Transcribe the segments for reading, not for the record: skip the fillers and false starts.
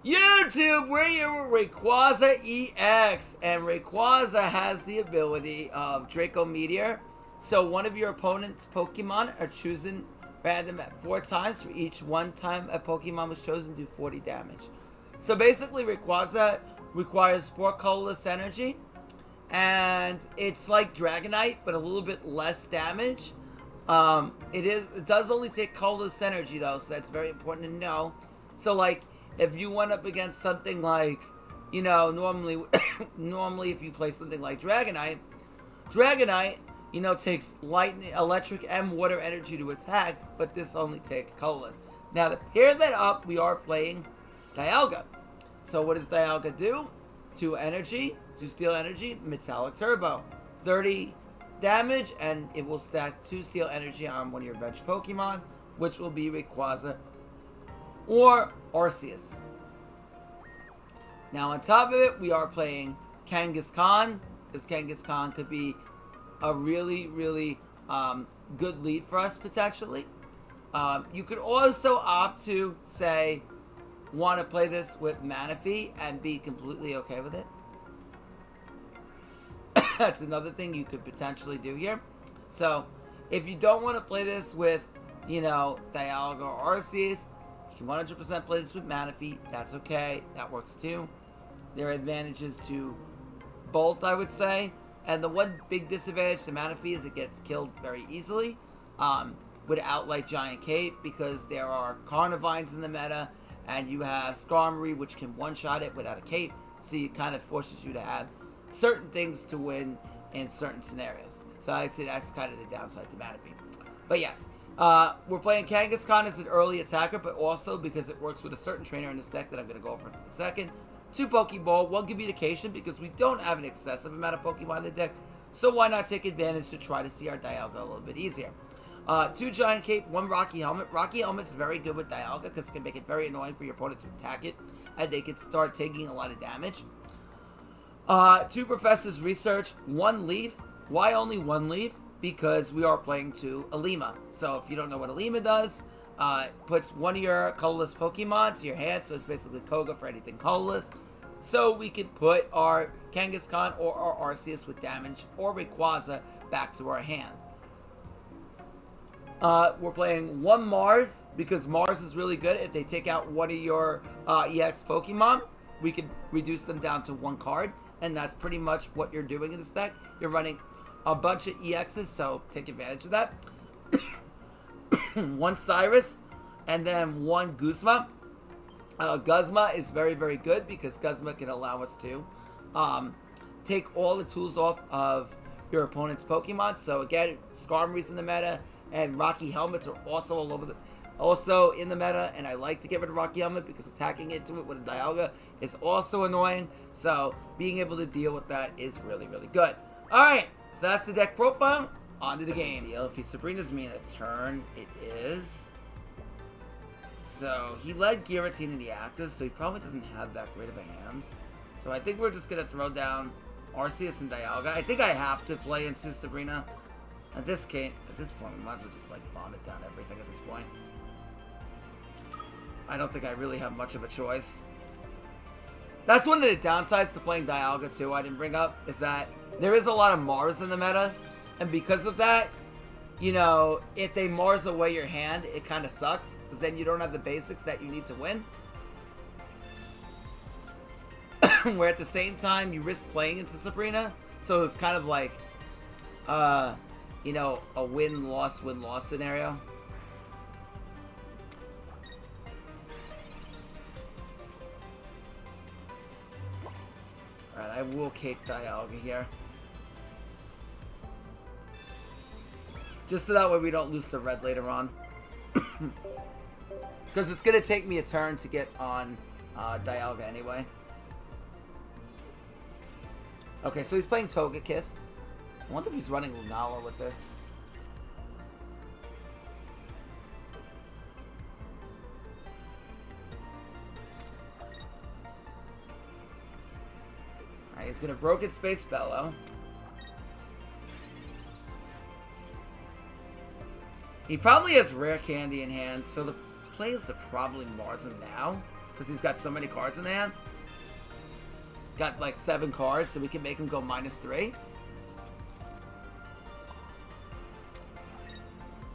YouTube, we're here with Rayquaza EX, and Rayquaza has the ability of Draco Meteor. So one of your opponent's Pokemon are chosen random at 4 times. For each 1 time a Pokemon was chosen, do 40 damage. So basically, Rayquaza requires 4 colorless energy, and it's like Dragonite, but a little bit less damage. It does only take colorless energy though, so that's very important to know. So like, if you went up against something like, normally if you play something like Dragonite, takes lightning, electric, and water energy to attack, but this only takes colorless. Now to pair that up, we are playing Dailga. So what does Dailga do? 2 steel energy, metallic turbo, 30 damage, and it will stack 2 steel energy on one of your bench Pokemon, which will be Rayquaza or Arceus. Now on top of it, we are playing Kangaskhan. This Kangaskhan could be a really, really good lead for us potentially. You could also opt to say, want to play this with Manaphy and be completely okay with it. That's another thing you could potentially do here. So if you don't want to play this with, Dialga or Arceus, you can 100% play this with Manaphy. That's okay. That works too. There are advantages to both, I would say. And the one big disadvantage to Manaphy is it gets killed very easily without like Giant Cape, because there are Carnivines in the meta, and you have Skarmory, which can one-shot it without a cape. So it kind of forces you to have certain things to win in certain scenarios. So I'd say that's kind of the downside to Manaphy. But yeah. We're playing Kangaskhan as an early attacker, but also because it works with a certain trainer in this deck that I'm going to go over in a second. 2 Pokeball, 1 Communication, because we don't have an excessive amount of Pokemon in the deck, so why not take advantage to try to see our Dialga a little bit easier. 2 Giant Cape, 1 Rocky Helmet. Rocky Helmet's very good with Dialga because it can make it very annoying for your opponent to attack it, and they can start taking a lot of damage. 2 Professor's Research, 1 Leaf. Why only 1 Leaf? Because we are playing to Alima. So if you don't know what Alima does, it puts one of your colorless Pokemon to your hand, so it's basically Koga for anything colorless. So we could put our Kangaskhan or our Arceus with damage, or Rayquaza, back to our hand. We're playing 1 Mars, because Mars is really good. If they take out one of your EX Pokemon, we could reduce them down to 1 card, and that's pretty much what you're doing in this deck. You're running a bunch of EXs, so take advantage of that. 1 Cyrus, and then 1 Guzma. Guzma is very, very good because Guzma can allow us to take all the tools off of your opponent's Pokemon. So again, Skarmory's in the meta, and Rocky Helmets are also also in the meta, and I like to get rid of Rocky Helmet because attacking into it with a Dialga is also annoying. So being able to deal with that is really, really good. Alright, so that's the deck profile. On to the game. If Sabrina's me in a turn, it is. So he led Giratina in the active, so he probably doesn't have that great of a hand. So I think we're just going to throw down Arceus and Dialga. I think I have to play into Sabrina. At this point, we might as well just like bomb it down everything at this point. I don't think I really have much of a choice. That's one of the downsides to playing Dialga too, I didn't bring up, is that there is a lot of Mars in the meta. And because of that, if they Mars away your hand, it kind of sucks, because then you don't have the basics that you need to win. Where at the same time, you risk playing into Sabrina, so it's kind of like, a win-loss scenario. Alright, I will cape Dialga here. Just so that way we don't lose the red later on. Because it's going to take me a turn to get on Dialga anyway. Okay, so he's playing Togekiss. I wonder if he's running Lunala with this. Alright, he's going to Broken Space Bellow. He probably has Rare Candy in hand, so the play is to probably Mars him now. because he's got so many cards in the hand. Got like 7 cards, so we can make him go -3.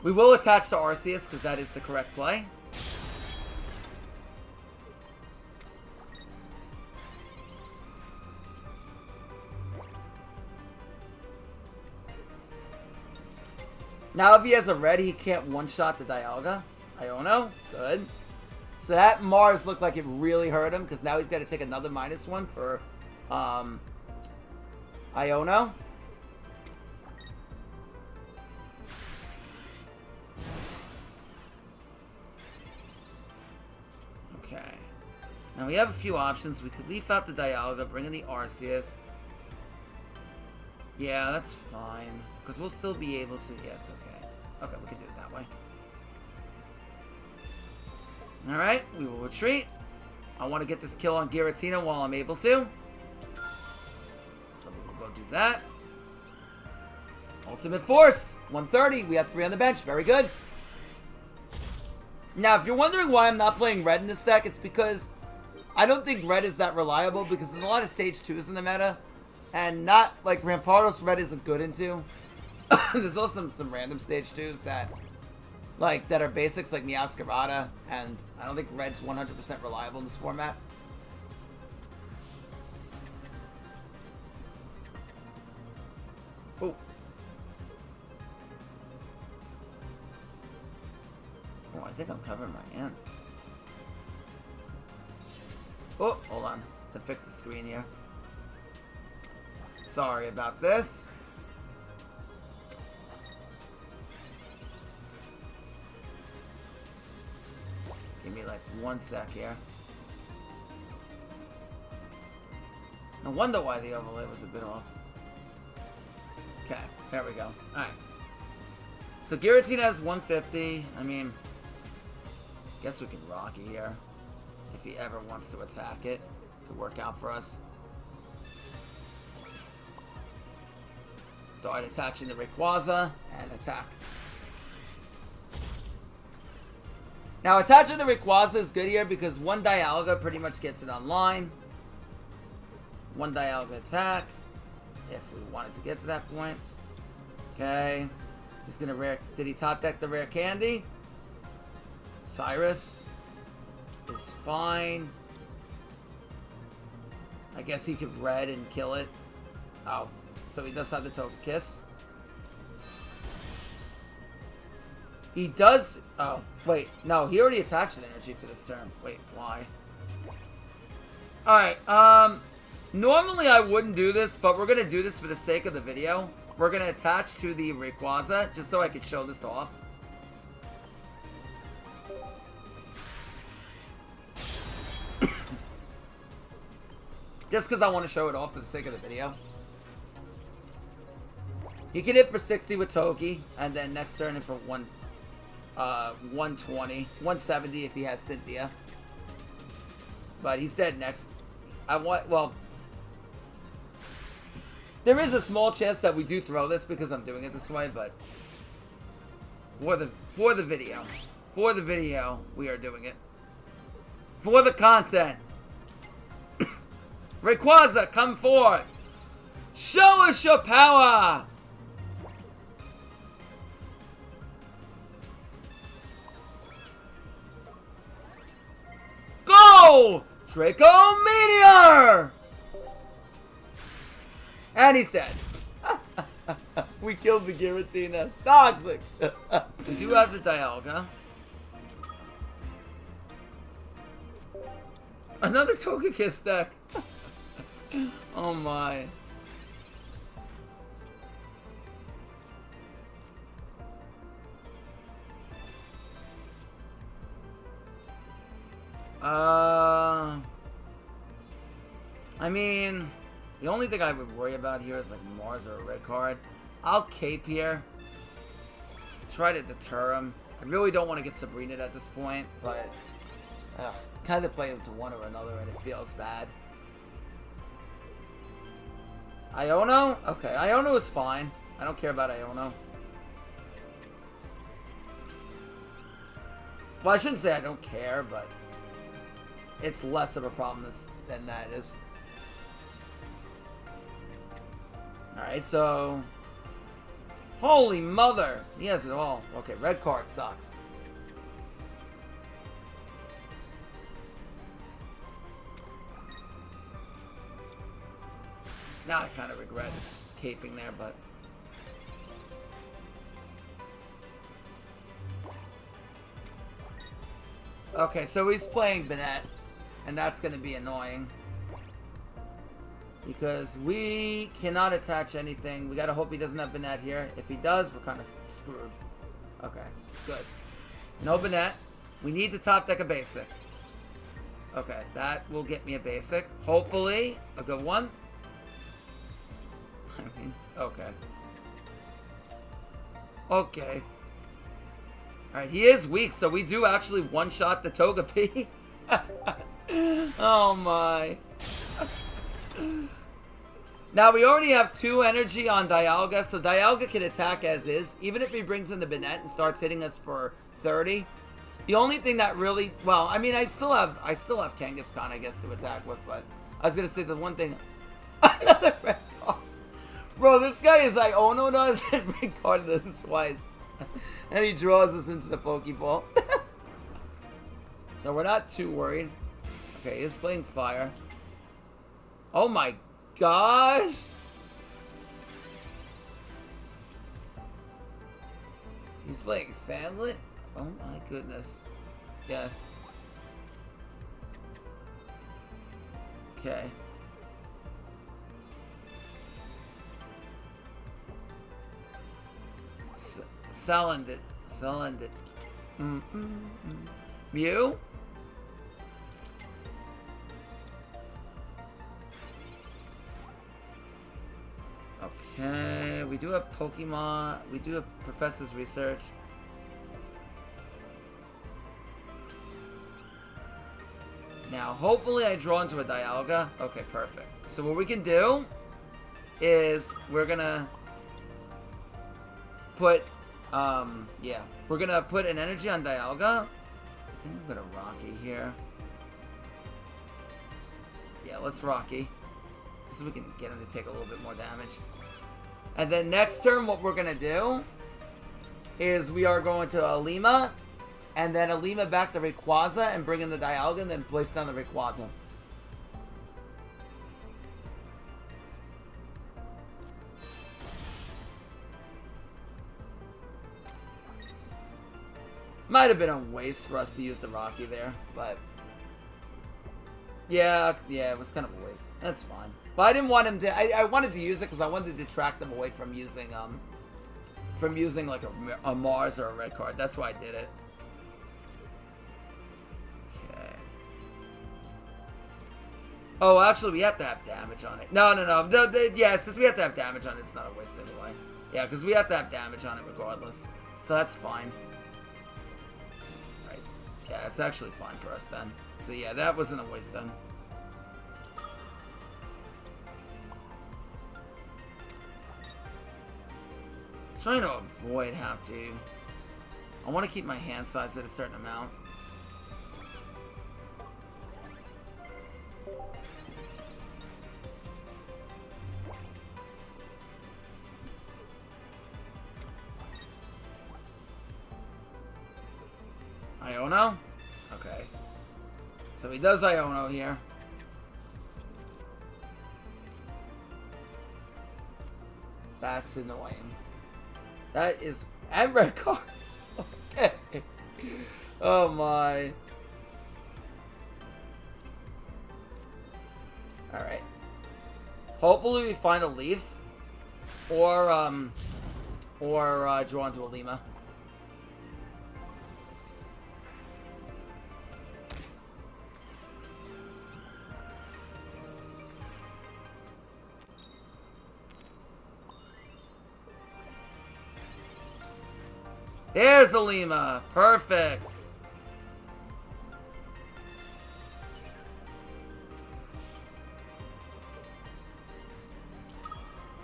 We will attach to Arceus, because that is the correct play. Now if he has a red, he can't one-shot the Dialga. Iono, good. So that Mars looked like it really hurt him, because now he's got to take another -1 for Iono. Okay. Now we have a few options. We could leaf out the Dialga, bring in the Arceus. Yeah, that's fine. Because we'll still be able to... Yeah, it's okay. Okay, we can do it that way. Alright, we will retreat. I want to get this kill on Giratina while I'm able to. So we will go do that. Ultimate Force! 130. We have 3 on the bench. Very good. Now, if you're wondering why I'm not playing red in this deck, it's because I don't think red is that reliable, because there's a lot of stage 2s in the meta. And not, like, Rampardos red isn't good into. There's also some random stage 2s that, like, that are basics, like Meowscarada, and I don't think red's 100% reliable in this format. Oh. Oh, I think I'm covering my hand. Oh, hold on. To fix the screen here. Sorry about this. Give me like 1 sec here. No wonder why the overlay was a bit off. Okay, there we go. Alright. So Giratina has 150. I mean, guess we can Rocky here. If he ever wants to attack it. Could work out for us. Start attaching the Rayquaza and attack. Now, attaching the Rayquaza is good here because 1 Dialga pretty much gets it online. 1 Dialga attack, if we wanted to get to that point. Okay. He's gonna rare... Did he top deck the rare candy? Cyrus is fine. I guess he could red and kill it. Oh, so he does have the Togekiss. He does... Oh, wait. No, he already attached an energy for this turn. Wait, why? Alright, normally I wouldn't do this, but we're going to do this for the sake of the video. We're going to attach to the Rayquaza, just so I could show this off. Just because I want to show it off for the sake of the video. He can hit for 60 with Toki, and then next turn hit for 120, 170 if he has Cynthia. But he's dead next. Well, there is a small chance that we do throw this because I'm doing it this way, but for the video, we are doing it. For the content. Rayquaza, come forth! Show us your power! Go! Draco Meteor! And he's dead. We killed the Giratina. Toxic! We do have the Dialga. Another Togekiss deck. Oh my. I mean, the only thing I would worry about here is like Mars or a red card. I'll cape here. Try to deter him. I really don't want to get Sabrina at this point, but kind of play him to one or another and it feels bad. Iono? Okay, Iono is fine. I don't care about Iono. Well, I shouldn't say I don't care, but it's less of a problem than that is. Alright, so... Holy mother! He has it all. Okay, red card sucks. Now I kind of regret caping there, but... Okay, so he's playing Banette, and that's going to be annoying. Because we cannot attach anything. We got to hope he doesn't have Banette here. If he does, we're kind of screwed. Okay, good. No Banette. We need to top deck a basic. Okay, that will get me a basic. Hopefully, a good one. I mean, okay. Okay. Alright, he is weak, so we do actually one-shot the Togepi. Oh my. Now, we already have 2 energy on Dialga, so Dialga can attack as is. Even if he brings in the Banette and starts hitting us for 30. The only thing that really... Well, I mean, I still have Kangaskhan, I guess, to attack with, but... I was going to say the one thing... Another red card. Bro, this guy is Iono does and recorded us twice. And he draws us into the Pokeball. So we're not too worried. Okay, he's playing Fire. Oh my gosh! He's playing Sandlet? Oh my goodness. Yes. Okay. Salandit. Salandit. Mew? Okay, we do have Pokemon. We do have Professor's Research. Now, hopefully I draw into a Dialga. Okay, perfect. So what we can do is we're gonna put, yeah, we're gonna put an energy on Dialga. I think I'm gonna Rocky here. Yeah, let's Rocky. So we can get him to take a little bit more damage. And then next turn, what we're gonna do is we are going to Alima, and then Alima back to Rayquaza and bring in the Dialga, and then place down the Rayquaza. Might have been a waste for us to use the Rocky there, but yeah, it was kind of a waste. That's fine. But I didn't want him to. I wanted to use it because I wanted to detract them away from using like a Mars or a red card. That's why I did it. Okay. Oh, actually, we have to have damage on it. No. Yeah, since we have to have damage on it, it's not a waste anyway. Yeah, because we have to have damage on it regardless. So that's fine. Right. Yeah, it's actually fine for us then. So yeah, that wasn't a waste then. Trying to avoid have to. I want to keep my hand size at a certain amount. Iono? Okay. So he does Iono here. That's annoying. That is... And red cards. Okay. Oh my. Alright. Hopefully we find a leaf. Or draw into a Lima. There's a Lima. Perfect.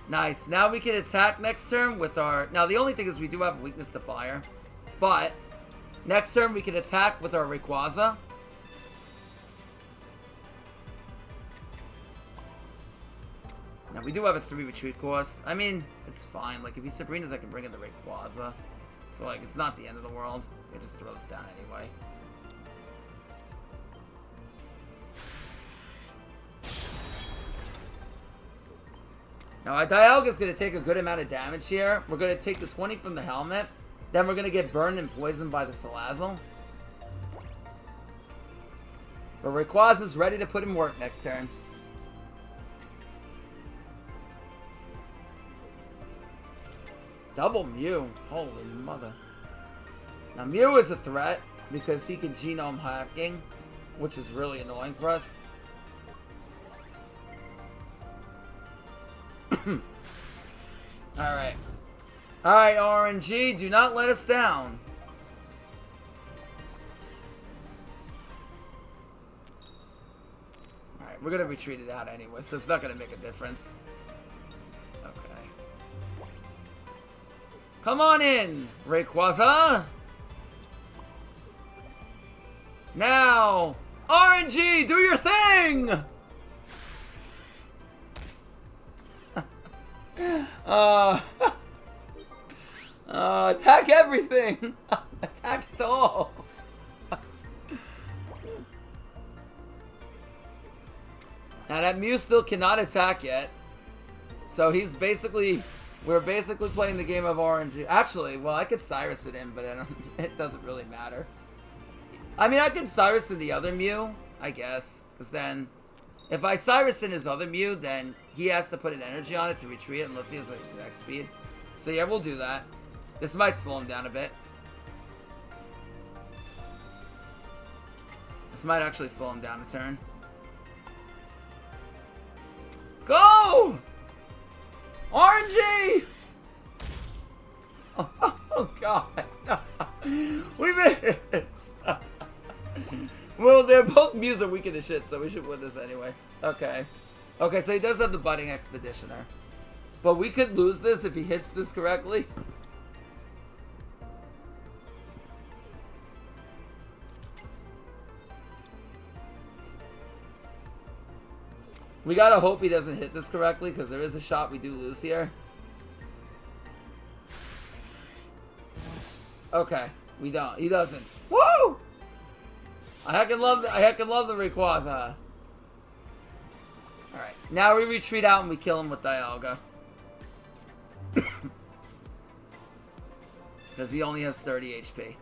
Nice. Now we can attack next turn with our... Now, the only thing is we do have weakness to fire. But, next turn we can attack with our Rayquaza. Now, we do have a 3 retreat cost. I mean, it's fine. Like, if he Sabrina's, I can bring in the Rayquaza. So, like, it's not the end of the world. It just throws down anyway. Now, our Dialga's going to take a good amount of damage here. We're going to take the 20 from the helmet. Then we're going to get burned and poisoned by the Salazzle. But Rayquaza's ready to put in work next turn. Double Mew. Holy mother. Now, Mew is a threat because he can genome hacking, which is really annoying for us. Alright. Alright, RNG, do not let us down. Alright, we're gonna retreat it out anyway, so it's not gonna make a difference. Okay. Come on in, Rayquaza! Now, RNG, do your thing! Attack everything! Attack it all! Now that Mew still cannot attack yet. So he's basically... We're basically playing the game of RNG. Actually, well, I could Cyrus it in, but it doesn't really matter. I mean, I could Cyrus in the other Mew, I guess. Because then, if I Cyrus in his other Mew, then he has to put an energy on it to retreat it unless he has like attack speed. So yeah, we'll do that. This might slow him down a bit. This might actually slow him down a turn. Go! RNG! Oh god. We missed! Well, they're both Mews are weak as shit, so we should win this anyway. Okay. Okay, so he does have the Budding Expeditioner. But we could lose this if he hits this correctly. We gotta hope he doesn't hit this correctly, because there is a shot we do lose here. Okay, we don't. He doesn't. Woo! I heckin' love the Rayquaza. Alright, now we retreat out and we kill him with Dialga. Because he only has 30 HP.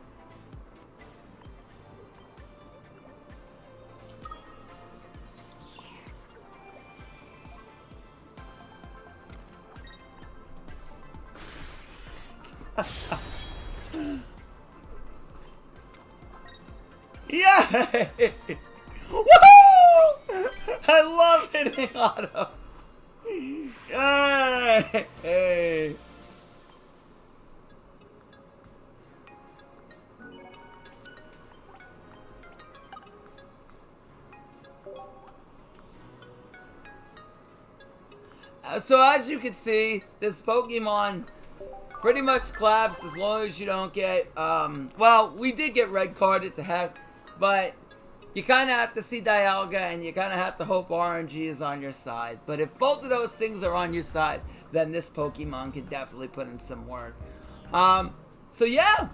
Yay! Woohoo! I love hitting auto. Yay! So as you can see, this Pokemon pretty much claps as long as you don't get, well, we did get red carded to heck, but you kind of have to see Dialga and you kind of have to hope RNG is on your side. But if both of those things are on your side, then this Pokemon can definitely put in some work. So yeah,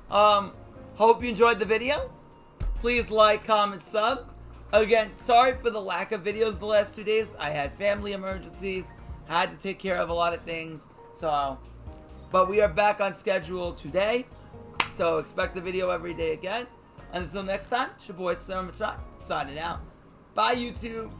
hope you enjoyed the video. Please like, comment, sub. Again, sorry for the lack of videos the last 2 days. I had family emergencies, had to take care of a lot of things, so... But we are back on schedule today, so expect a video every day again. And until next time, it's your boy, Sir Machai, signing out. Bye, YouTube.